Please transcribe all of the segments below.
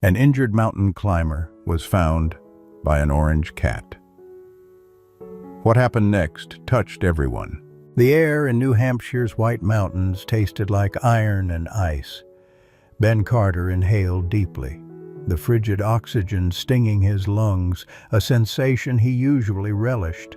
An injured mountain climber was found by an orange cat. What happened next touched everyone. The air in New Hampshire's White Mountains tasted like iron and ice. Ben Carter inhaled deeply, the frigid oxygen stinging his lungs, a sensation he usually relished.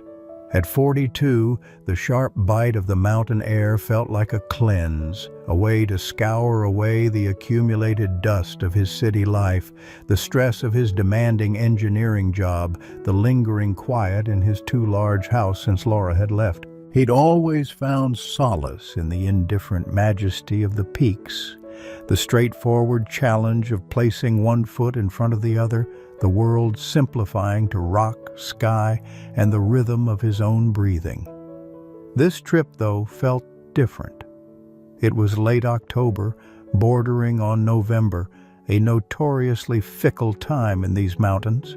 At 42, the sharp bite of the mountain air felt like a cleanse, a way to scour away the accumulated dust of his city life, the stress of his demanding engineering job, the lingering quiet in his too-large house since Laura had left. He'd always found solace in the indifferent majesty of the peaks, the straightforward challenge of placing one foot in front of the other, the world simplifying to rock, sky, and the rhythm of his own breathing. This trip, though, felt different. It was late October, bordering on November, a notoriously fickle time in these mountains.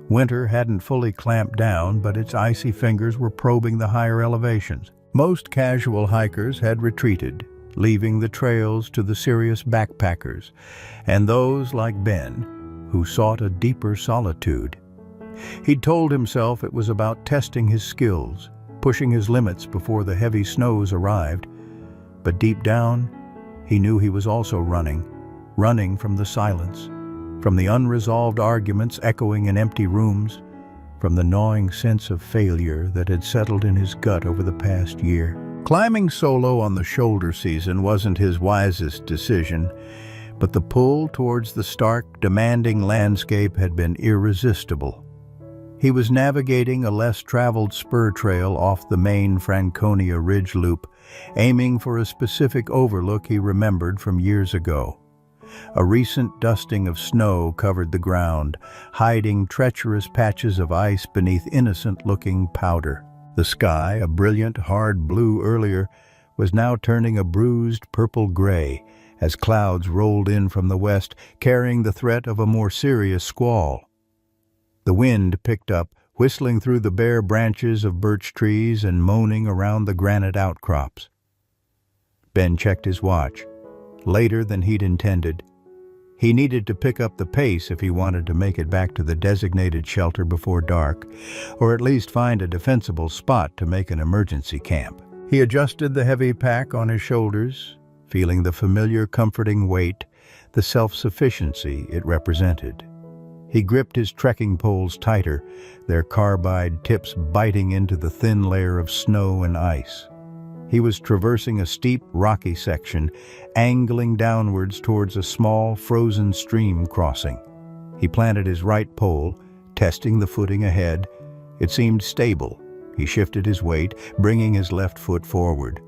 Winter hadn't fully clamped down, but its icy fingers were probing the higher elevations. Most casual hikers had retreated, leaving the trails to the serious backpackers, and those like Ben, who sought a deeper solitude. He'd told himself it was about testing his skills, pushing his limits before the heavy snows arrived. But deep down, he knew he was also running from the silence, from the unresolved arguments echoing in empty rooms, from the gnawing sense of failure that had settled in his gut over the past year. Climbing solo on the shoulder season wasn't his wisest decision, but the pull towards the stark, demanding landscape had been irresistible. He was navigating a less-traveled spur trail off the main Franconia Ridge Loop, aiming for a specific overlook he remembered from years ago. A recent dusting of snow covered the ground, hiding treacherous patches of ice beneath innocent-looking powder. The sky, a brilliant, hard blue earlier, was now turning a bruised purple-gray, as clouds rolled in from the west, carrying the threat of a more serious squall. The wind picked up, whistling through the bare branches of birch trees and moaning around the granite outcrops. Ben checked his watch. Later than he'd intended. He needed to pick up the pace if he wanted to make it back to the designated shelter before dark, or at least find a defensible spot to make an emergency camp. He adjusted the heavy pack on his shoulders, feeling the familiar comforting weight, the self-sufficiency it represented. He gripped his trekking poles tighter, their carbide tips biting into the thin layer of snow and ice. He was traversing a steep, rocky section, angling downwards towards a small, frozen stream crossing. He planted his right pole, testing the footing ahead. It seemed stable. He shifted his weight, bringing his left foot forward.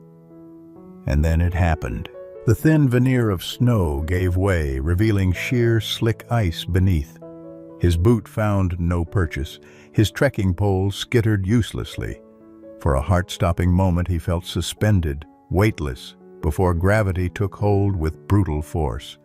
And then it happened. The thin veneer of snow gave way, revealing sheer, slick ice beneath. His boot found no purchase. His trekking pole skittered uselessly. For a heart-stopping moment he felt suspended, weightless, before gravity took hold with brutal force.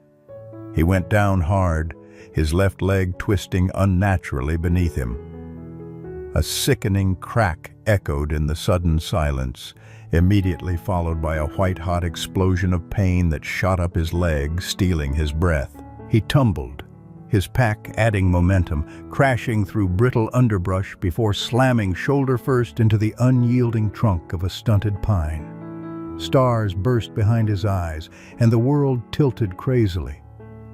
He went down hard, his left leg twisting unnaturally beneath him. A sickening crack echoed in the sudden silence, immediately followed by a white-hot explosion of pain that shot up his leg, stealing his breath. He tumbled, his pack adding momentum, crashing through brittle underbrush before slamming shoulder first into the unyielding trunk of a stunted pine. Stars burst behind his eyes, and the world tilted crazily.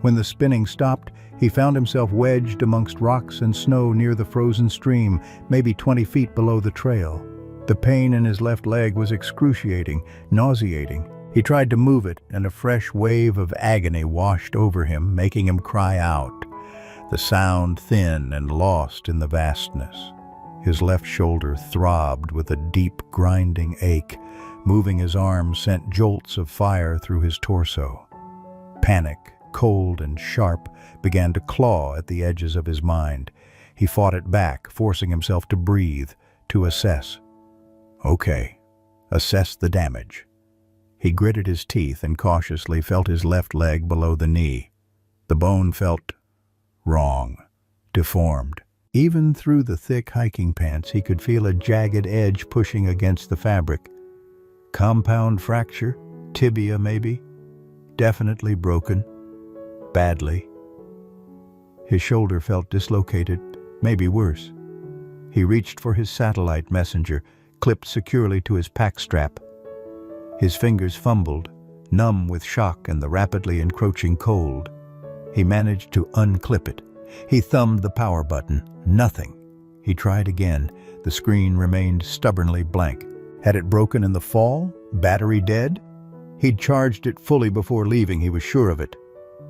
When the spinning stopped, he found himself wedged amongst rocks and snow near the frozen stream, maybe 20 feet below the trail. The pain in his left leg was excruciating, nauseating. He tried to move it, and a fresh wave of agony washed over him, making him cry out, the sound thin and lost in the vastness. His left shoulder throbbed with a deep, grinding ache. Moving his arm sent jolts of fire through his torso. Panic, cold and sharp, began to claw at the edges of his mind. He fought it back, forcing himself to breathe, to assess. Okay, assess the damage. He gritted his teeth and cautiously felt his left leg below the knee. The bone felt wrong, deformed. Even through the thick hiking pants, he could feel a jagged edge pushing against the fabric. Compound fracture, tibia maybe, definitely broken, badly. His shoulder felt dislocated, maybe worse. He reached for his satellite messenger, clipped securely to his pack strap. His fingers fumbled, numb with shock and the rapidly encroaching cold. He managed to unclip it. He thumbed the power button. Nothing. He tried again. The screen remained stubbornly blank. Had it broken in the fall? Battery dead? He'd charged it fully before leaving, he was sure of it.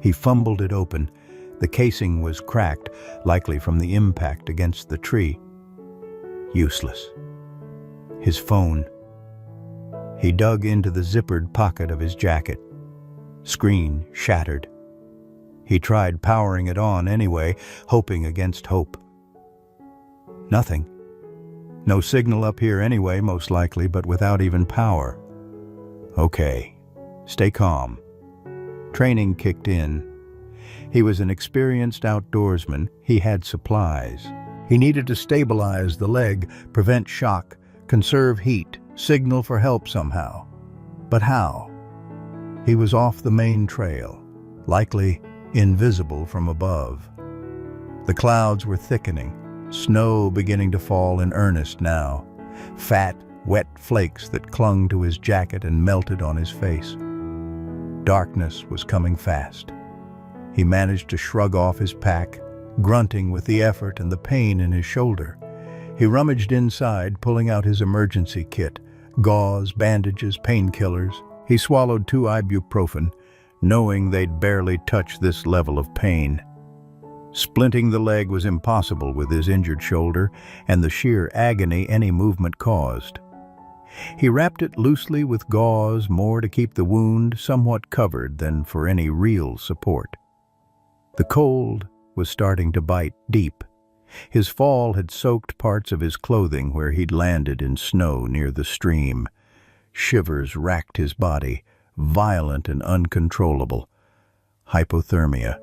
He fumbled it open. The casing was cracked, likely from the impact against the tree. Useless. His phone. He dug into the zippered pocket of his jacket. Screen shattered. He tried powering it on anyway, hoping against hope. Nothing. No signal up here anyway, most likely, but without even power. Okay. Stay calm. Training kicked in. He was an experienced outdoorsman. He had supplies. He needed to stabilize the leg, prevent shock, conserve heat, signal for help somehow. But how? He was off the main trail, likely invisible from above. The clouds were thickening, snow beginning to fall in earnest now, fat, wet flakes that clung to his jacket and melted on his face. Darkness was coming fast. He managed to shrug off his pack, grunting with the effort and the pain in his shoulder. He rummaged inside, pulling out his emergency kit, gauze, bandages, painkillers. He swallowed 2 ibuprofen, knowing they'd barely touch this level of pain. Splinting the leg was impossible with his injured shoulder and the sheer agony any movement caused. He wrapped it loosely with gauze, more to keep the wound somewhat covered than for any real support. The cold was starting to bite deep. His fall had soaked parts of his clothing where he'd landed in snow near the stream. Shivers racked his body, violent and uncontrollable. Hypothermia.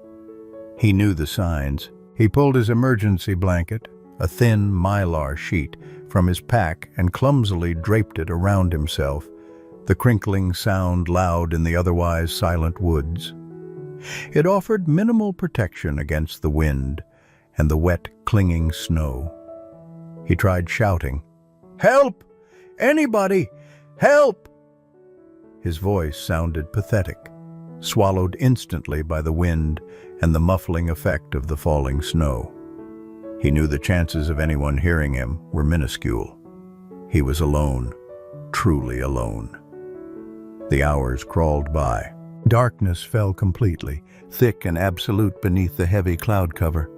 He knew the signs. He pulled his emergency blanket, a thin mylar sheet, from his pack and clumsily draped it around himself, the crinkling sound loud in the otherwise silent woods. It offered minimal protection against the wind and the wet, clinging snow. He tried shouting, "Help! Anybody! Help!" His voice sounded pathetic, swallowed instantly by the wind and the muffling effect of the falling snow. He knew the chances of anyone hearing him were minuscule. He was alone, truly alone. The hours crawled by. Darkness fell completely, thick and absolute beneath the heavy cloud cover.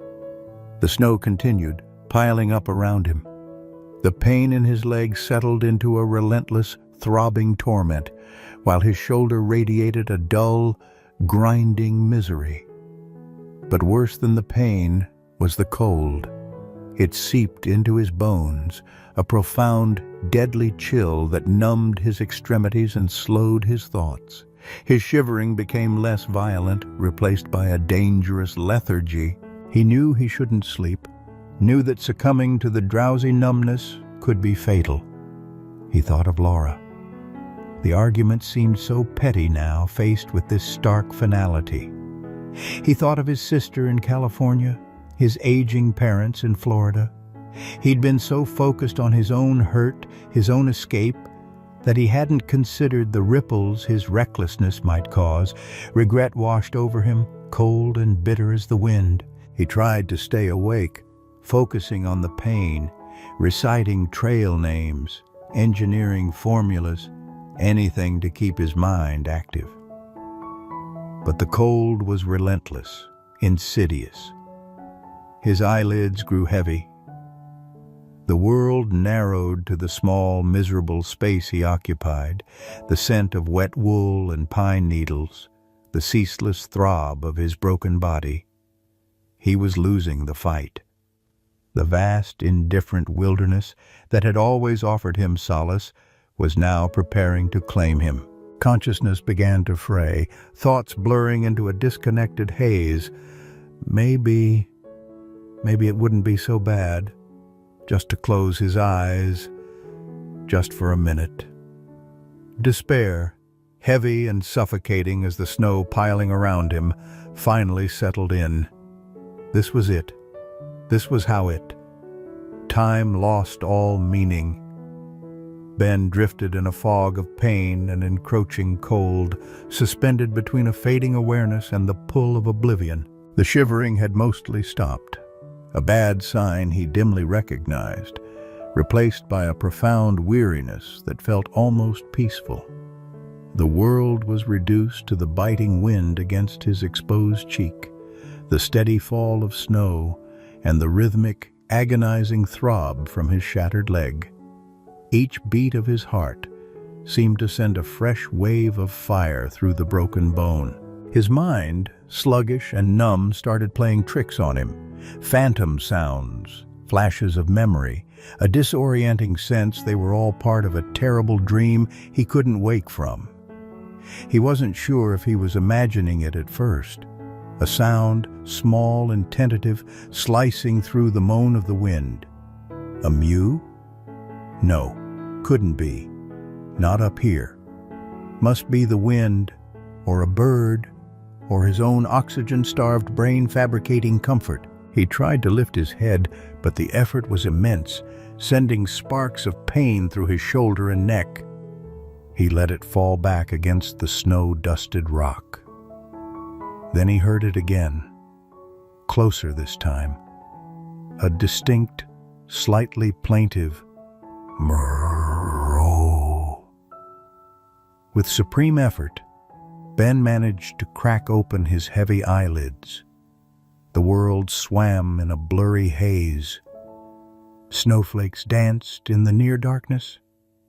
The snow continued, piling up around him. The pain in his leg settled into a relentless, throbbing torment, while his shoulder radiated a dull, grinding misery. But worse than the pain was the cold. It seeped into his bones, a profound, deadly chill that numbed his extremities and slowed his thoughts. His shivering became less violent, replaced by a dangerous lethargy. He knew he shouldn't sleep, knew that succumbing to the drowsy numbness could be fatal. He thought of Laura. The argument seemed so petty now, faced with this stark finality. He thought of his sister in California, his aging parents in Florida. He'd been so focused on his own hurt, his own escape, that he hadn't considered the ripples his recklessness might cause. Regret washed over him, cold and bitter as the wind. He tried to stay awake, focusing on the pain, reciting trail names, engineering formulas, anything to keep his mind active. But the cold was relentless, insidious. His eyelids grew heavy. The world narrowed to the small, miserable space he occupied, the scent of wet wool and pine needles, the ceaseless throb of his broken body. He was losing the fight. The vast, indifferent wilderness that had always offered him solace was now preparing to claim him. Consciousness began to fray, thoughts blurring into a disconnected haze. Maybe it wouldn't be so bad. Just to close his eyes, just for a minute. Despair, heavy and suffocating as the snow piling around him, finally settled in. This was it. This was how it. Time lost all meaning. Ben drifted in a fog of pain and encroaching cold, suspended between a fading awareness and the pull of oblivion. The shivering had mostly stopped, a bad sign he dimly recognized, replaced by a profound weariness that felt almost peaceful. The world was reduced to the biting wind against his exposed cheek, the steady fall of snow, and the rhythmic, agonizing throb from his shattered leg. Each beat of his heart seemed to send a fresh wave of fire through the broken bone. His mind, sluggish and numb, started playing tricks on him. Phantom sounds, flashes of memory, a disorienting sense they were all part of a terrible dream he couldn't wake from. He wasn't sure if he was imagining it at first. A sound, small and tentative, slicing through the moan of the wind. A mew? No, couldn't be. Not up here. Must be the wind, or a bird, or his own oxygen-starved brain fabricating comfort. He tried to lift his head, but the effort was immense, sending sparks of pain through his shoulder and neck. He let it fall back against the snow-dusted rock. Then he heard it again, closer this time. A distinct, slightly plaintive "Murrow." With supreme effort, Ben managed to crack open his heavy eyelids. The world swam in a blurry haze. Snowflakes danced in the near darkness,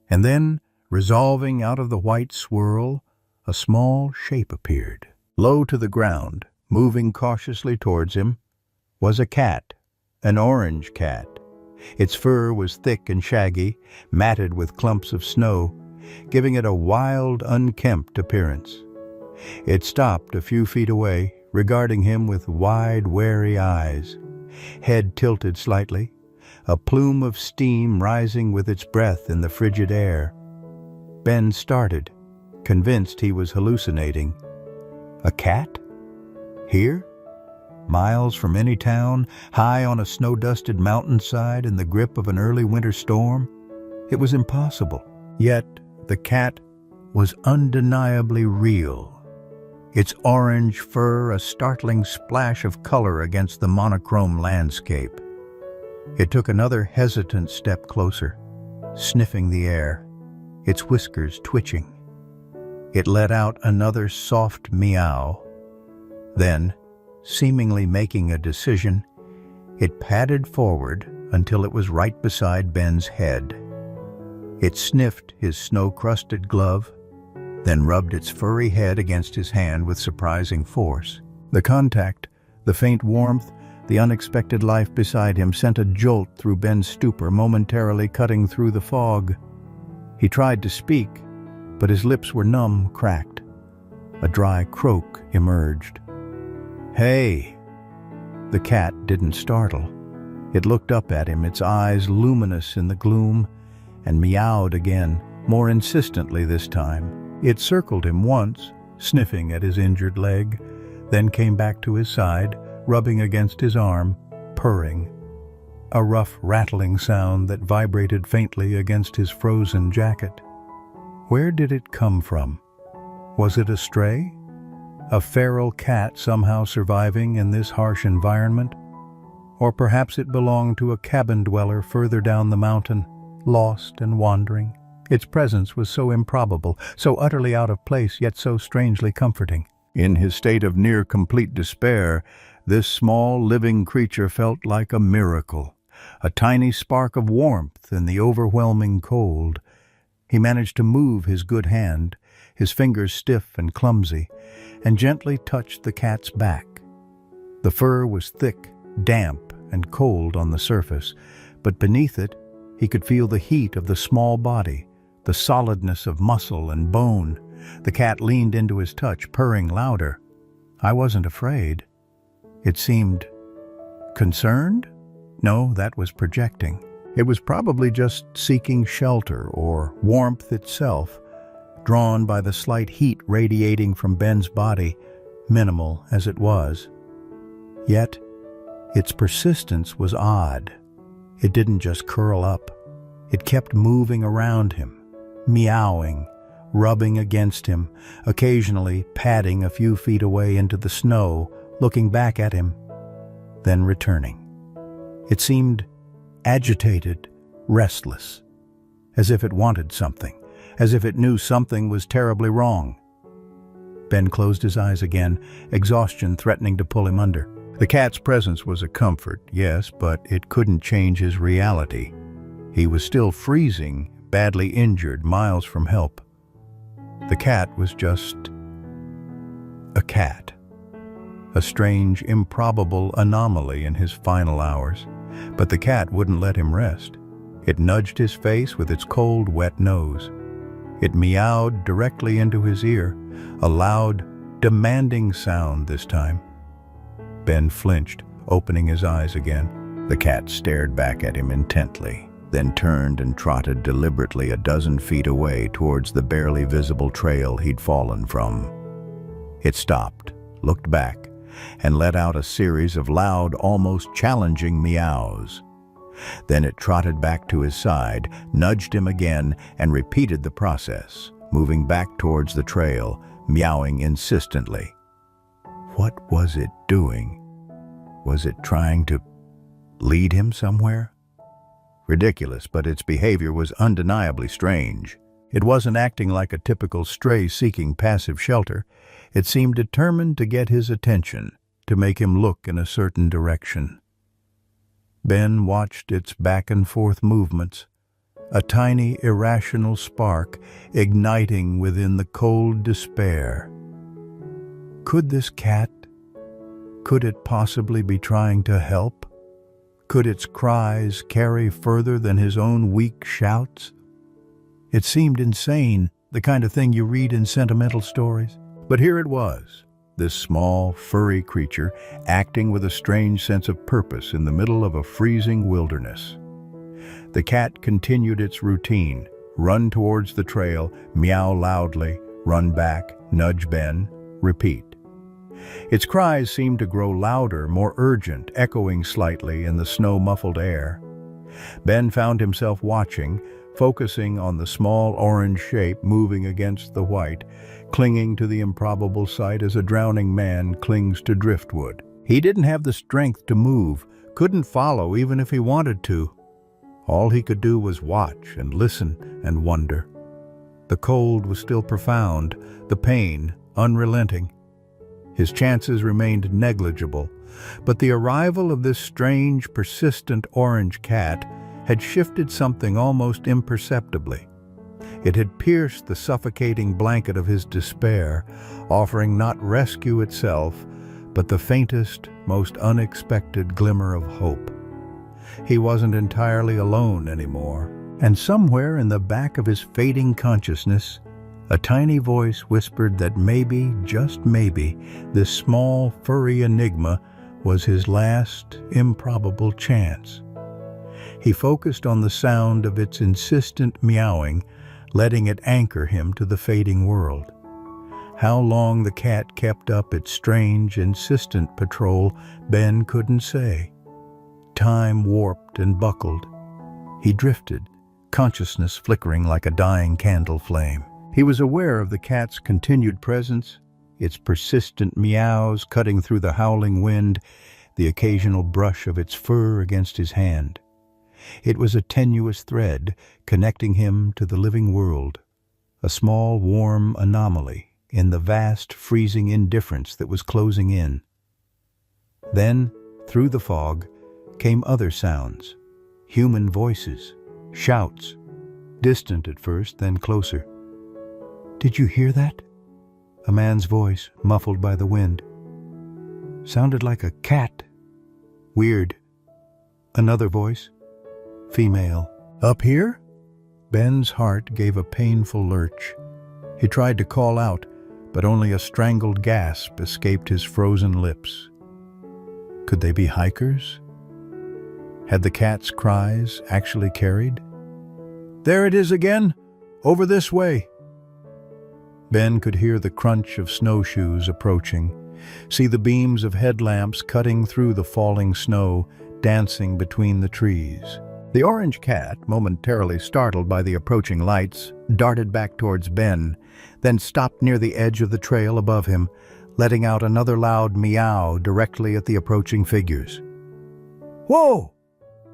and then, resolving out of the white swirl, a small shape appeared. Low to the ground, moving cautiously towards him, was a cat, an orange cat. Its fur was thick and shaggy, matted with clumps of snow, giving it a wild, unkempt appearance. It stopped a few feet away, regarding him with wide, wary eyes, head tilted slightly, a plume of steam rising with its breath in the frigid air. Ben started, convinced he was hallucinating. A cat? Here? Miles from any town, high on a snow-dusted mountainside in the grip of an early winter storm? It was impossible. Yet the cat was undeniably real. Its orange fur a startling splash of color against the monochrome landscape. It took another hesitant step closer, sniffing the air, its whiskers twitching. It let out another soft meow. Then, seemingly making a decision, it padded forward until it was right beside Ben's head. It sniffed his snow-crusted glove, then rubbed its furry head against his hand with surprising force. The contact, the faint warmth, the unexpected life beside him sent a jolt through Ben's stupor, momentarily cutting through the fog. He tried to speak, but his lips were numb, cracked. A dry croak emerged. "Hey!" The cat didn't startle. It looked up at him, its eyes luminous in the gloom, and meowed again, more insistently this time. It circled him once, sniffing at his injured leg, then came back to his side, rubbing against his arm, purring. A rough, rattling sound that vibrated faintly against his frozen jacket. Where did it come from? Was it a stray? A feral cat somehow surviving in this harsh environment? Or perhaps it belonged to a cabin dweller further down the mountain, lost and wandering. Its presence was so improbable, so utterly out of place, yet so strangely comforting. In his state of near-complete despair, this small, living creature felt like a miracle, a tiny spark of warmth in the overwhelming cold. He managed to move his good hand, his fingers stiff and clumsy, and gently touched the cat's back. The fur was thick, damp, and cold on the surface, but beneath it, he could feel the heat of the small body, the solidness of muscle and bone. The cat leaned into his touch, purring louder. I wasn't afraid. It seemed concerned? No, that was projecting. It was probably just seeking shelter or warmth itself, drawn by the slight heat radiating from Ben's body, minimal as it was. Yet, Its persistence was odd. It didn't just curl up. It kept moving around him, meowing, rubbing against him, occasionally padding a few feet away into the snow, looking back at him, then returning. It seemed agitated, restless, as if it wanted something, as if it knew something was terribly wrong. Ben closed his eyes again, exhaustion threatening to pull him under. The cat's presence was a comfort, yes, but it couldn't change his reality. He was still freezing, badly injured, miles from help. The cat was just a cat. A strange, improbable anomaly in his final hours. But the cat wouldn't let him rest. It nudged his face with its cold, wet nose. It meowed directly into his ear, a loud, demanding sound this time. Ben flinched, opening his eyes again. The cat stared back at him intently, then turned and trotted deliberately a dozen feet away towards the barely visible trail he'd fallen from. It stopped, looked back, and let out a series of loud, almost challenging meows. Then it trotted back to his side, nudged him again, and repeated the process, moving back towards the trail, meowing insistently. What was it doing? Was it trying to lead him somewhere? Ridiculous, but its behavior was undeniably strange. It wasn't acting like a typical stray seeking passive shelter. It seemed determined to get his attention, to make him look in a certain direction. Ben watched its back-and-forth movements, a tiny, irrational spark igniting within the cold despair. Could this cat, could it possibly be trying to help? Could its cries carry further than his own weak shouts? It seemed insane, the kind of thing you read in sentimental stories. But here it was, this small, furry creature acting with a strange sense of purpose in the middle of a freezing wilderness. The cat continued its routine, run towards the trail, meow loudly, run back, nudge Ben, repeat. Its cries seemed to grow louder, more urgent, echoing slightly in the snow-muffled air. Ben found himself watching, focusing on the small orange shape moving against the white, clinging to the improbable sight as a drowning man clings to driftwood. He didn't have the strength to move, couldn't follow even if he wanted to. All he could do was watch and listen and wonder. The cold was still profound, the pain unrelenting. His chances remained negligible, but the arrival of this strange, persistent orange cat had shifted something almost imperceptibly. It had pierced the suffocating blanket of his despair, offering not rescue itself, but the faintest, most unexpected glimmer of hope. He wasn't entirely alone anymore, and somewhere in the back of his fading consciousness, a tiny voice whispered that maybe, just maybe, this small, furry enigma was his last, improbable chance. He focused on the sound of its insistent meowing, letting it anchor him to the fading world. How long the cat kept up its strange, insistent patrol, Ben couldn't say. Time warped and buckled. He drifted, consciousness flickering like a dying candle flame. He was aware of the cat's continued presence, its persistent meows cutting through the howling wind, the occasional brush of its fur against his hand. It was a tenuous thread connecting him to the living world, a small, warm anomaly in the vast, freezing indifference that was closing in. Then, through the fog, came other sounds, human voices, shouts, distant at first, then closer. "Did you hear that?" A man's voice, muffled by the wind. Sounded like a cat. Weird. Another voice. Female. "Up here?" Ben's heart gave a painful lurch. He tried to call out, but only a strangled gasp escaped his frozen lips. Could they be hikers? Had the cat's cries actually carried? "There it is again! Over this way!" Ben could hear the crunch of snowshoes approaching, see the beams of headlamps cutting through the falling snow, dancing between the trees. The orange cat, momentarily startled by the approaching lights, darted back towards Ben, then stopped near the edge of the trail above him, letting out another loud meow directly at the approaching figures. "Whoa!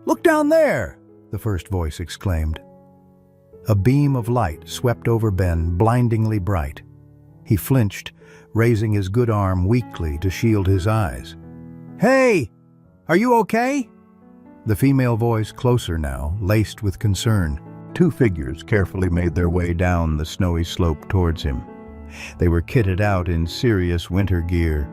Look down there!" the first voice exclaimed. A beam of light swept over Ben, blindingly bright. He flinched, raising his good arm weakly to shield his eyes. "Hey! Are you okay?" The female voice, closer now, laced with concern. Two figures carefully made their way down the snowy slope towards him. They were kitted out in serious winter gear.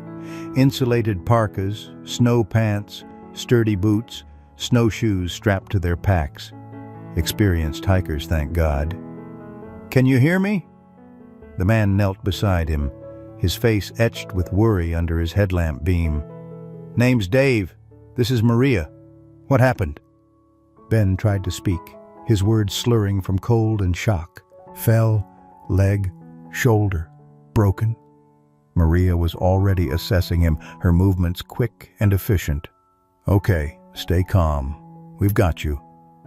Insulated parkas, snow pants, sturdy boots, snowshoes strapped to their packs. Experienced hikers, thank God. "Can you hear me?" The man knelt beside him, his face etched with worry under his headlamp beam. "Name's Dave. This is Maria. What happened?" Ben tried to speak, his words slurring from cold and shock. Fell, leg, shoulder, broken. Maria was already assessing him, her movements quick and efficient. "Okay, stay calm. We've got you.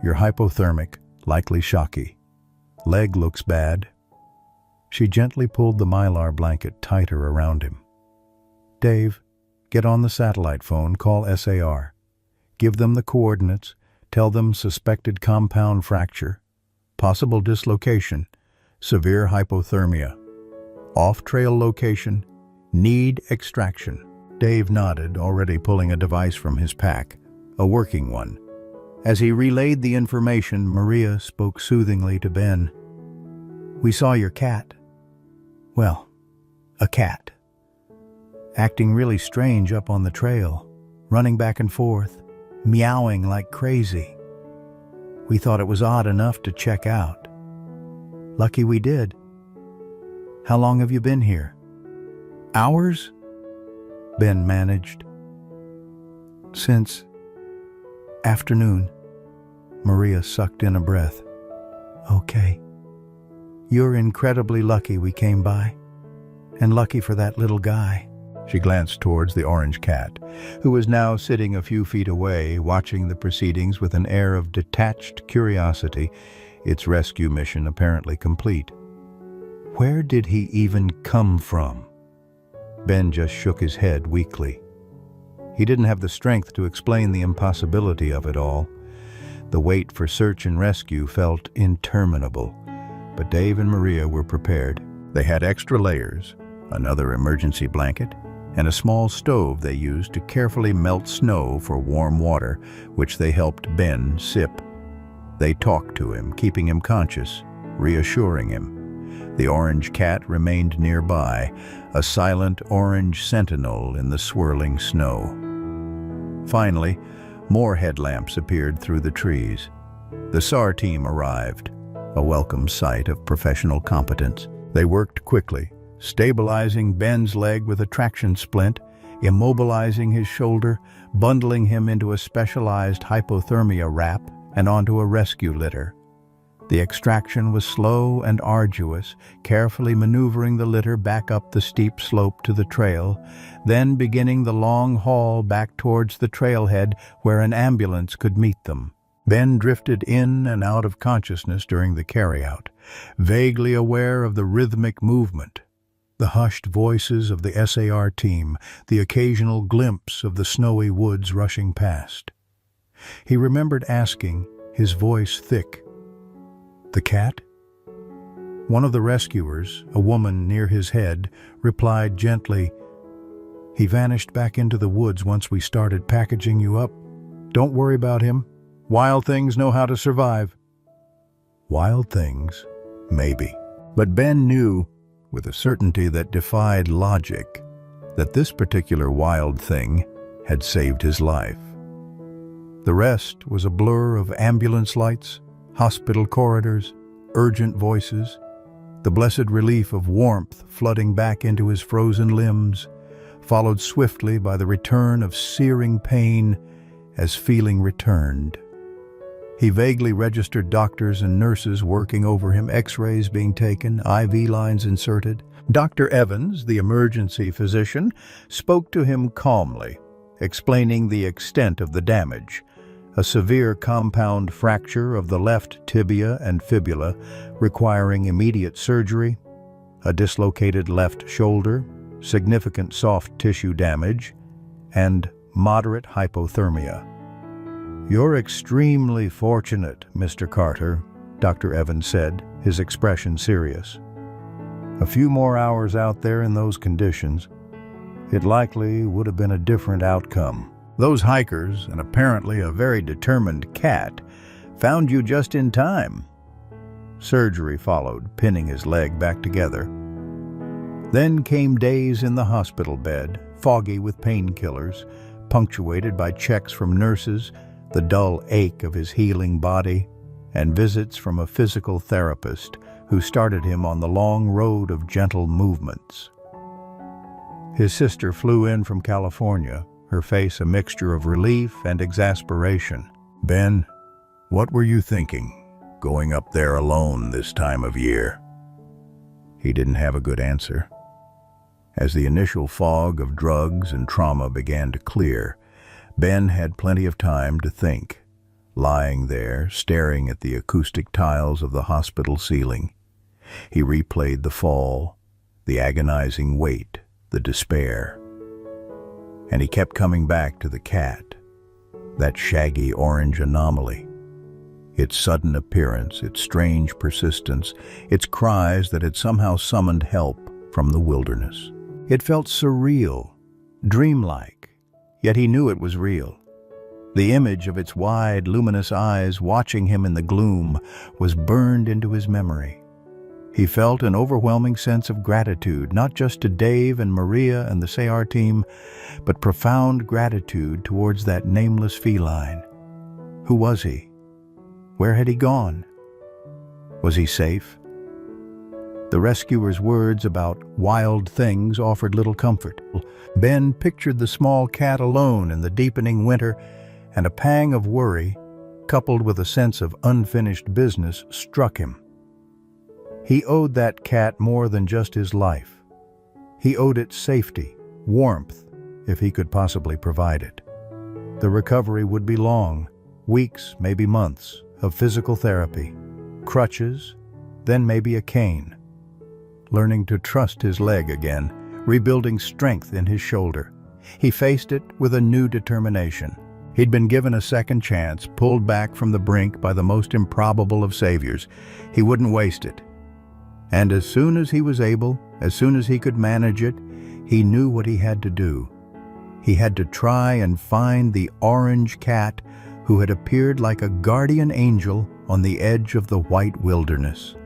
You're hypothermic, likely shocky. Leg looks bad." She gently pulled the mylar blanket tighter around him. "Dave, get on the satellite phone, call SAR. Give them the coordinates, tell them suspected compound fracture, possible dislocation, severe hypothermia. Off-trail location, need extraction." Dave nodded, already pulling a device from his pack, a working one. As he relayed the information, Maria spoke soothingly to Ben. "We saw your cat. Well, a cat. Acting really strange up on the trail, running back and forth, meowing like crazy. We thought it was odd enough to check out. Lucky we did. How long have you been here?" "Hours?" Ben managed. "Since afternoon." Maria sucked in a breath. "Okay. You're incredibly lucky we came by. And lucky for that little guy." She glanced towards the orange cat, who was now sitting a few feet away, watching the proceedings with an air of detached curiosity, its rescue mission apparently complete. Where did he even come from? Ben just shook his head weakly. He didn't have the strength to explain the impossibility of it all. The wait for search and rescue felt interminable, but Dave and Maria were prepared. They had extra layers, another emergency blanket, and a small stove they used to carefully melt snow for warm water, which they helped Ben sip. They talked to him, keeping him conscious, reassuring him. The orange cat remained nearby, a silent orange sentinel in the swirling snow. Finally, more headlamps appeared through the trees. The SAR team arrived, a welcome sight of professional competence. They worked quickly, stabilizing Ben's leg with a traction splint, immobilizing his shoulder, bundling him into a specialized hypothermia wrap and onto a rescue litter. The extraction was slow and arduous, carefully maneuvering the litter back up the steep slope to the trail, then beginning the long haul back towards the trailhead where an ambulance could meet them. Ben drifted in and out of consciousness during the carryout, vaguely aware of the rhythmic movement, the hushed voices of the SAR team, the occasional glimpse of the snowy woods rushing past. He remembered asking, his voice thick, "The cat?" One of the rescuers, a woman near his head, replied gently, "He vanished back into the woods once we started packaging you up. Don't worry about him. Wild things know how to survive." Wild things? Maybe. But Ben knew, with a certainty that defied logic, that this particular wild thing had saved his life. The rest was a blur of ambulance lights, hospital corridors, urgent voices, the blessed relief of warmth flooding back into his frozen limbs, followed swiftly by the return of searing pain as feeling returned. He vaguely registered doctors and nurses working over him, x-rays being taken, IV lines inserted. Dr. Evans, the emergency physician, spoke to him calmly, explaining the extent of the damage: a severe compound fracture of the left tibia and fibula requiring immediate surgery, a dislocated left shoulder, significant soft tissue damage, and moderate hypothermia. "You're extremely fortunate, Mr. Carter," Dr. Evans said, his expression serious. "A few more hours out there in those conditions, it likely would have been a different outcome. Those hikers, and apparently a very determined cat, found you just in time." Surgery followed, pinning his leg back together. Then came days in the hospital bed, foggy with painkillers, punctuated by checks from nurses, the dull ache of his healing body, and visits from a physical therapist who started him on the long road of gentle movements. His sister flew in from California, her face a mixture of relief and exasperation. "Ben, what were you thinking, going up there alone this time of year?" He didn't have a good answer. As the initial fog of drugs and trauma began to clear, Ben had plenty of time to think, lying there, staring at the acoustic tiles of the hospital ceiling. He replayed the fall, the agonizing wait, the despair. And he kept coming back to the cat, that shaggy orange anomaly. Its sudden appearance, its strange persistence, its cries that had somehow summoned help from the wilderness. It felt surreal, dreamlike, yet he knew it was real. The image of its wide, luminous eyes watching him in the gloom was burned into his memory. He felt an overwhelming sense of gratitude, not just to Dave and Maria and the SAR team, but profound gratitude towards that nameless feline. Who was he? Where had he gone? Was he safe? The rescuer's words about wild things offered little comfort. Ben pictured the small cat alone in the deepening winter, and a pang of worry, coupled with a sense of unfinished business, struck him. He owed that cat more than just his life. He owed it safety, warmth, if he could possibly provide it. The recovery would be long, weeks, maybe months, of physical therapy, crutches, then maybe a cane. Learning to trust his leg again, rebuilding strength in his shoulder. He faced it with a new determination. He'd been given a second chance, pulled back from the brink by the most improbable of saviors. He wouldn't waste it. And as soon as he was able, as soon as he could manage it, he knew what he had to do. He had to try and find the orange cat who had appeared like a guardian angel on the edge of the white wilderness.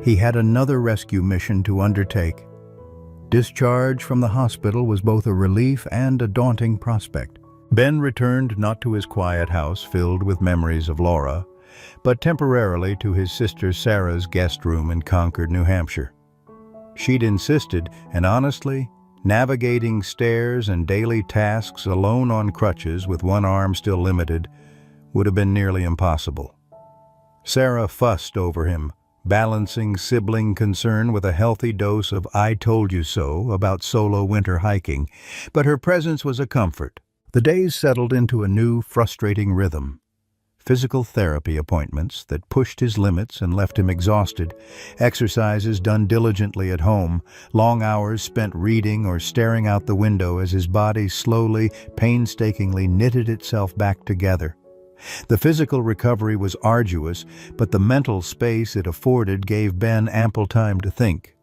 He had another rescue mission to undertake. Discharge from the hospital was both a relief and a daunting prospect. Ben returned not to his quiet house filled with memories of Laura, but temporarily to his sister Sarah's guest room in Concord, New Hampshire. She'd insisted, and honestly, navigating stairs and daily tasks alone on crutches with one arm still limited would have been nearly impossible. Sarah fussed over him, balancing sibling concern with a healthy dose of "I told you so" about solo winter hiking, but her presence was a comfort. The days settled into a new, frustrating rhythm. Physical therapy appointments that pushed his limits and left him exhausted, exercises done diligently at home, long hours spent reading or staring out the window as his body slowly, painstakingly knitted itself back together. The physical recovery was arduous, but the mental space it afforded gave Ben ample time to think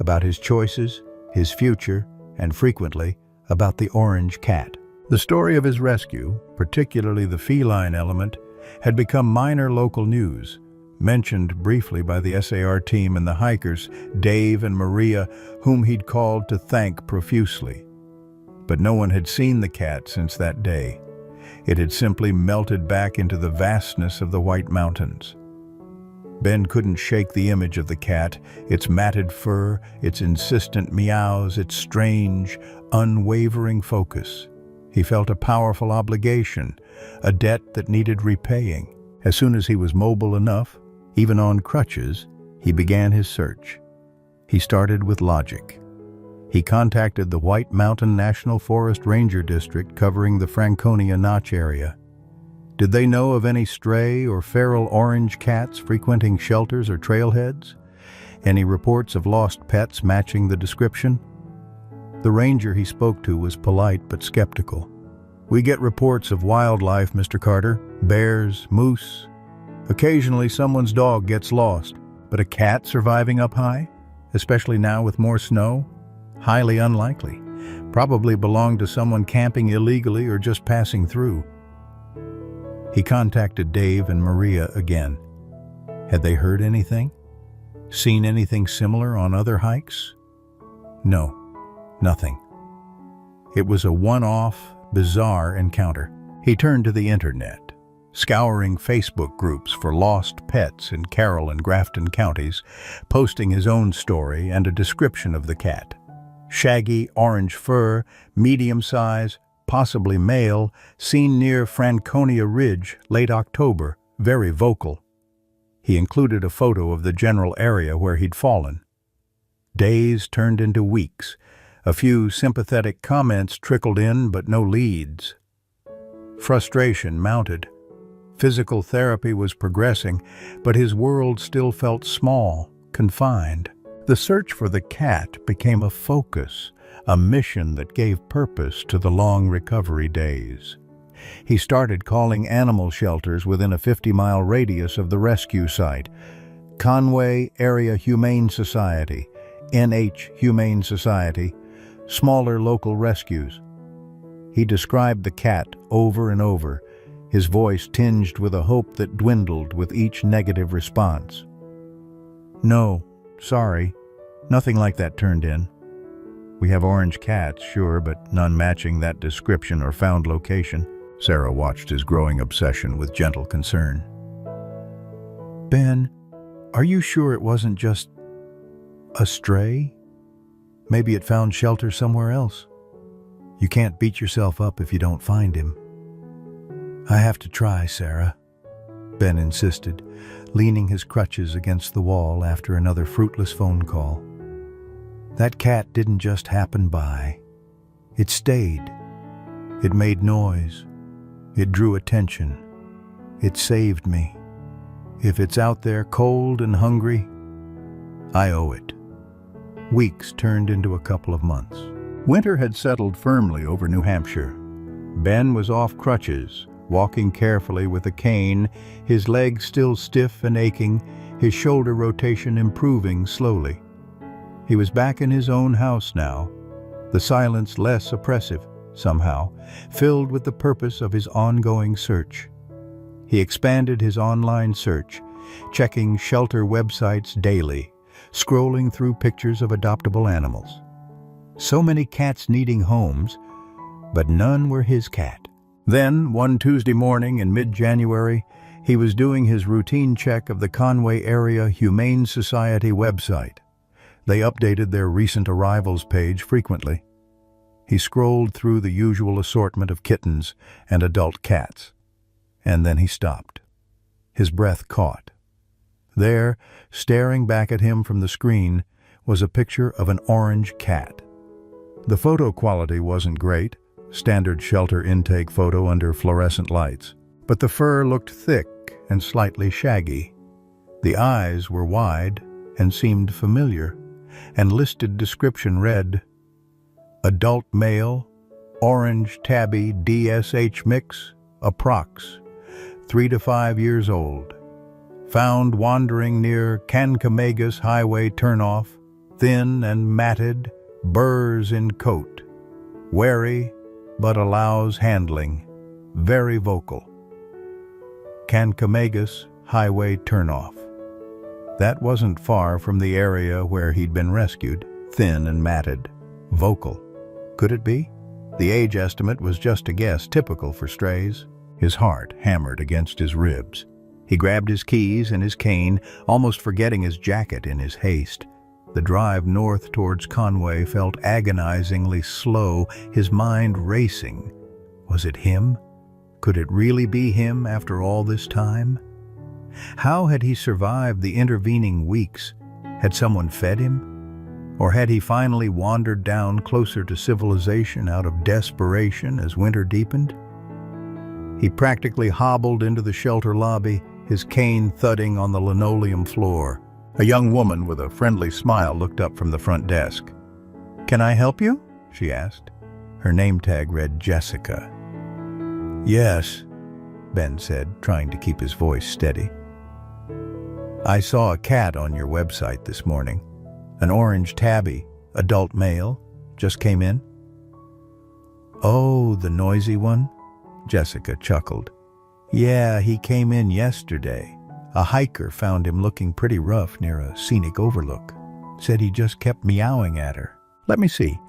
about his choices, his future, and frequently about the orange cat. The story of his rescue, particularly the feline element, had become minor local news, mentioned briefly by the SAR team and the hikers, Dave and Maria, whom he'd called to thank profusely. But no one had seen the cat since that day. It had simply melted back into the vastness of the White Mountains. Ben couldn't shake the image of the cat, its matted fur, its insistent meows, its strange, unwavering focus. He felt a powerful obligation, a debt that needed repaying. As soon as he was mobile enough, even on crutches, he began his search. He started with logic. He contacted the White Mountain National Forest Ranger District covering the Franconia Notch area. Did they know of any stray or feral orange cats frequenting shelters or trailheads? Any reports of lost pets matching the description? The ranger he spoke to was polite but skeptical. "We get reports of wildlife, Mr. Carter. Bears, moose. Occasionally someone's dog gets lost. But a cat surviving up high? Especially now with more snow? Highly unlikely. Probably belonged to someone camping illegally or just passing through." He contacted Dave and Maria again. Had they heard anything? Seen anything similar on other hikes? No, nothing. It was a one-off, bizarre encounter. He turned to the internet, scouring Facebook groups for lost pets in Carroll and Grafton counties, posting his own story and a description of the cat. Shaggy, orange fur, medium size, possibly male, seen near Franconia Ridge, late October, very vocal. He included a photo of the general area where he'd fallen. Days turned into weeks. A few sympathetic comments trickled in, but no leads. Frustration mounted. Physical therapy was progressing, but his world still felt small, confined. The search for the cat became a focus, a mission that gave purpose to the long recovery days. He started calling animal shelters within a 50-mile radius of the rescue site. Conway Area Humane Society, NH Humane Society, smaller local rescues. He described the cat over and over, his voice tinged with a hope that dwindled with each negative response. "No, sorry, nothing like that turned in. We have orange cats, sure, but none matching that description or found location." Sarah watched his growing obsession with gentle concern. "Ben, are you sure it wasn't just a stray? Maybe it found shelter somewhere else. You can't beat yourself up if you don't find him." "I have to try, Sarah," Ben insisted, leaning his crutches against the wall after another fruitless phone call. "That cat didn't just happen by. It stayed. It made noise. It drew attention. It saved me. If it's out there cold and hungry, I owe it." Weeks turned into a couple of months. Winter had settled firmly over New Hampshire. Ben was off crutches, walking carefully with a cane, his legs still stiff and aching, his shoulder rotation improving slowly. He was back in his own house now, the silence less oppressive, somehow, filled with the purpose of his ongoing search. He expanded his online search, checking shelter websites daily, scrolling through pictures of adoptable animals. So many cats needing homes, but none were his cat. Then, one Tuesday morning in mid-January, he was doing his routine check of the Conway Area Humane Society website. They updated their recent arrivals page frequently. He scrolled through the usual assortment of kittens and adult cats. And then he stopped. His breath caught. There, staring back at him from the screen, was a picture of an orange cat. The photo quality wasn't great, standard shelter intake photo under fluorescent lights, but the fur looked thick and slightly shaggy. The eyes were wide and seemed familiar, and listed description read, "Adult male, orange tabby DSH mix, approx. 3 to 5 years old. Found wandering near Kankamegas Highway turnoff, thin and matted, burrs in coat. Wary, but allows handling. Very vocal." Kankamegas Highway turnoff. That wasn't far from the area where he'd been rescued, thin and matted, vocal. Could it be? The age estimate was just a guess, typical for strays. His heart hammered against his ribs. He grabbed his keys and his cane, almost forgetting his jacket in his haste. The drive north towards Conway felt agonizingly slow, his mind racing. Was it him? Could it really be him after all this time? How had he survived the intervening weeks? Had someone fed him? Or had he finally wandered down closer to civilization out of desperation as winter deepened? He practically hobbled into the shelter lobby, his cane thudding on the linoleum floor. A young woman with a friendly smile looked up from the front desk. "Can I help you?" she asked. Her name tag read Jessica. "Yes," Ben said, trying to keep his voice steady. "I saw a cat on your website this morning. An orange tabby, adult male, just came in." "Oh, the noisy one?" Jessica chuckled. "Yeah, he came in yesterday. A hiker found him looking pretty rough near a scenic overlook. Said he just kept meowing at her. Let me see.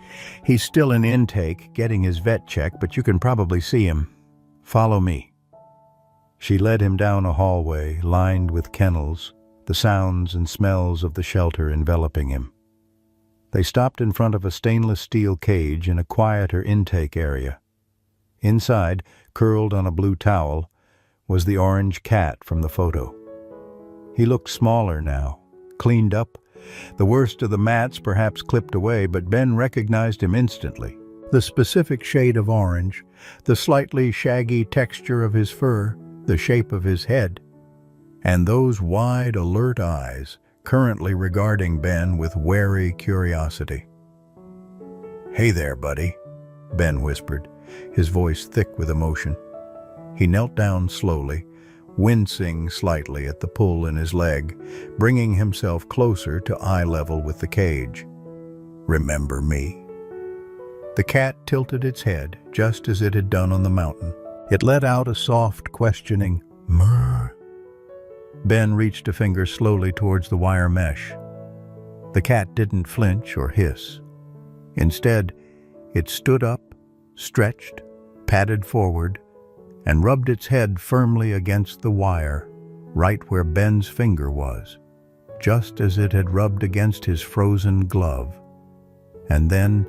He's still in intake, getting his vet check, but you can probably see him. Follow me." She led him down a hallway lined with kennels, the sounds and smells of the shelter enveloping him. They stopped in front of a stainless steel cage in a quieter intake area. Inside, curled on a blue towel, was the orange cat from the photo. He looked smaller now, cleaned up, the worst of the mats perhaps clipped away, but Ben recognized him instantly. The specific shade of orange, the slightly shaggy texture of his fur, the shape of his head, and those wide, alert eyes currently regarding Ben with wary curiosity. "Hey there, buddy," Ben whispered, his voice thick with emotion. He knelt down slowly, wincing slightly at the pull in his leg, bringing himself closer to eye level with the cage. "Remember me?" The cat tilted its head, just as it had done on the mountain. It let out a soft, questioning murr. Ben reached a finger slowly towards the wire mesh. The cat didn't flinch or hiss. Instead, it stood up, stretched, padded forward, and rubbed its head firmly against the wire, right where Ben's finger was, just as it had rubbed against his frozen glove. And then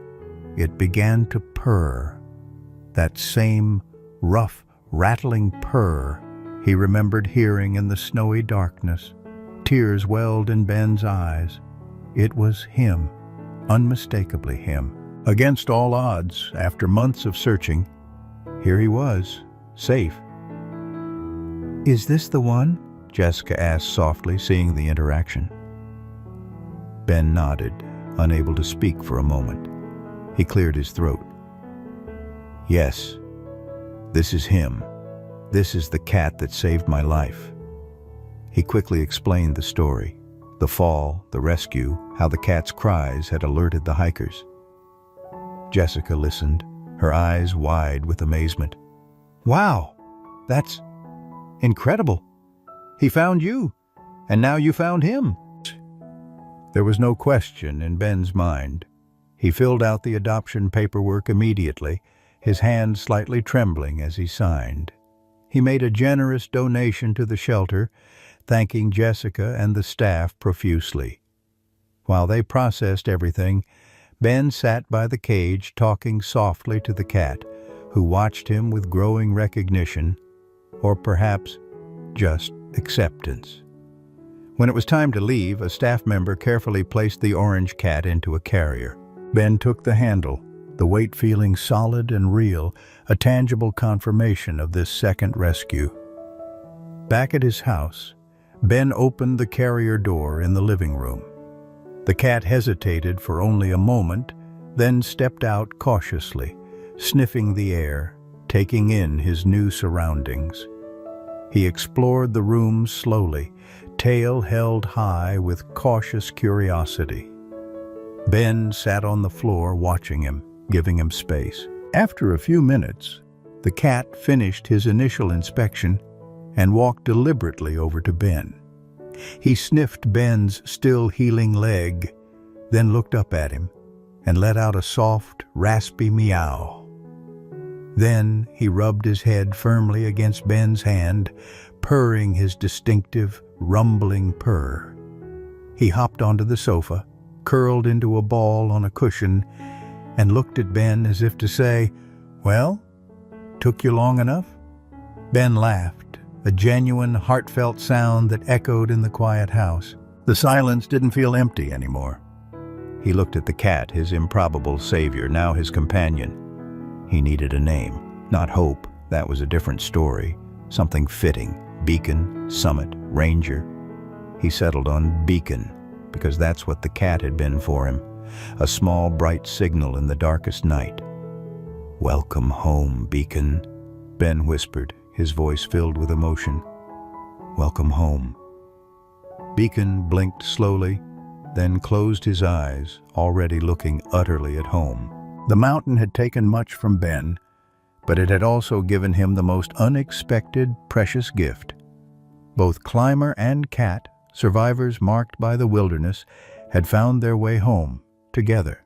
it began to purr, that same rough, rattling purr he remembered hearing in the snowy darkness. Tears welled in Ben's eyes. It was him, unmistakably him. Against all odds, after months of searching, here he was, safe. "Is this the one?" Jessica asked softly, seeing the interaction. Ben nodded, unable to speak for a moment. He cleared his throat. "Yes, this is him. This is the cat that saved my life." He quickly explained the story, the fall, the rescue, how the cat's cries had alerted the hikers. Jessica listened, her eyes wide with amazement. "Wow, that's incredible. He found you, and now you found him." There was no question in Ben's mind. He filled out the adoption paperwork immediately, his hand slightly trembling as he signed. He made a generous donation to the shelter, thanking Jessica and the staff profusely. While they processed everything, Ben sat by the cage talking softly to the cat, who watched him with growing recognition, or perhaps just acceptance. When it was time to leave, a staff member carefully placed the orange cat into a carrier. Ben took the handle, the weight feeling solid and real, a tangible confirmation of this second rescue. Back at his house, Ben opened the carrier door in the living room. The cat hesitated for only a moment, then stepped out cautiously, sniffing the air, taking in his new surroundings. He explored the room slowly, tail held high with cautious curiosity. Ben sat on the floor watching him, giving him space. After a few minutes, the cat finished his initial inspection and walked deliberately over to Ben. He sniffed Ben's still healing leg, then looked up at him and let out a soft, raspy meow. Then he rubbed his head firmly against Ben's hand, purring his distinctive, rumbling purr. He hopped onto the sofa, curled into a ball on a cushion, and looked at Ben as if to say, "Well, took you long enough?" Ben laughed, a genuine, heartfelt sound that echoed in the quiet house. The silence didn't feel empty anymore. He looked at the cat, his improbable savior, now his companion. He needed a name, not Hope. That was a different story. Something fitting. Beacon, Summit, Ranger. He settled on Beacon, because that's what the cat had been for him. A small, bright signal in the darkest night. "Welcome home, Beacon," Ben whispered, his voice filled with emotion. "Welcome home." Beacon blinked slowly, then closed his eyes, already looking utterly at home. The mountain had taken much from Ben, but it had also given him the most unexpected, precious gift. Both climber and cat, survivors marked by the wilderness, had found their way home together.